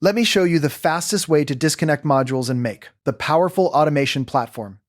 Let me show you the fastest way to disconnect modules in Make, the powerful automation platform.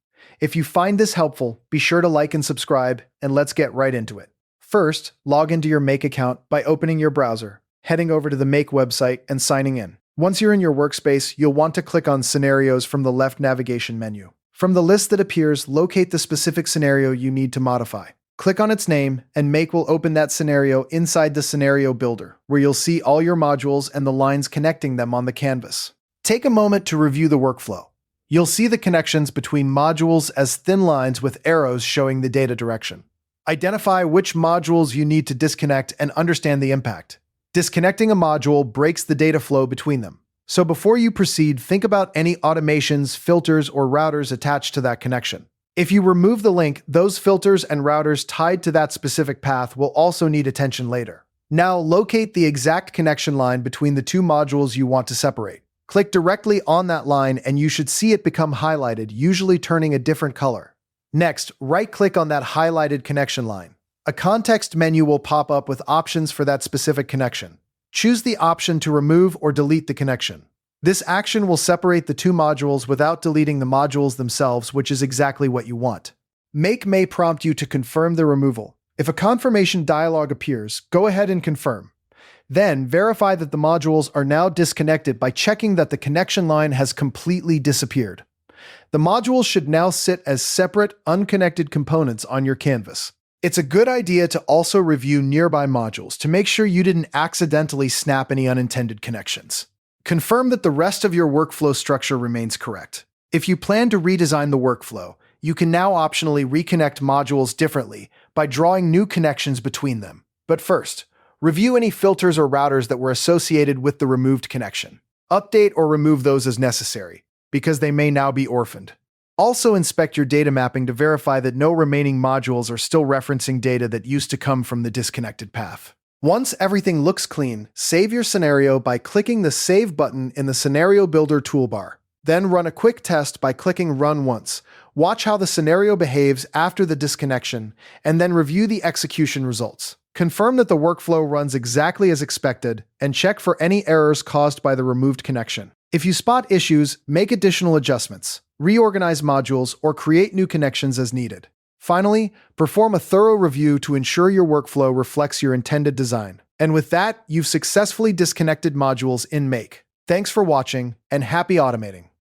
If you find this helpful, be sure to like and subscribe, and let's get right into it. First, log into your Make account by opening your browser, heading over to the Make website, and signing in. Once you're in your workspace, you'll want to click on Scenarios from the left navigation menu. From the list that appears, locate the specific scenario you need to modify. Click on its name, and Make will open that scenario inside the Scenario Builder, where you'll see all your modules and the lines connecting them on the canvas. Take a moment to review the workflow. You'll see the connections between modules as thin lines with arrows showing the data direction. Identify which modules you need to disconnect and understand the impact. Disconnecting a module breaks the data flow between them. So before you proceed, think about any automations, filters, or routers attached to that connection. If you remove the link, those filters and routers tied to that specific path will also need attention later. Now locate the exact connection line between the two modules you want to separate. Click directly on that line and you should see it become highlighted, usually turning a different color. Next, right-click on that highlighted connection line. A context menu will pop up with options for that specific connection. Choose the option to remove or delete the connection. This action will separate the two modules without deleting the modules themselves, which is exactly what you want. Make may prompt you to confirm the removal. If a confirmation dialog appears, go ahead and confirm. Then, verify that the modules are now disconnected by checking that the connection line has completely disappeared. The modules should now sit as separate, unconnected components on your canvas. It's a good idea to also review nearby modules to make sure you didn't accidentally snap any unintended connections. Confirm that the rest of your workflow structure remains correct. If you plan to redesign the workflow, you can now optionally reconnect modules differently by drawing new connections between them. But first, review any filters or routers that were associated with the removed connection. Update or remove those as necessary, because they may now be orphaned. Also inspect your data mapping to verify that no remaining modules are still referencing data that used to come from the disconnected path. Once everything looks clean, save your scenario by clicking the Save button in the Scenario Builder toolbar. Then run a quick test by clicking Run once. Watch how the scenario behaves after the disconnection, and then review the execution results. Confirm that the workflow runs exactly as expected, and check for any errors caused by the removed connection. If you spot issues, make additional adjustments, reorganize modules, or create new connections as needed. Finally, perform a thorough review to ensure your workflow reflects your intended design. And with that, you've successfully disconnected modules in Make. Thanks for watching, and happy automating!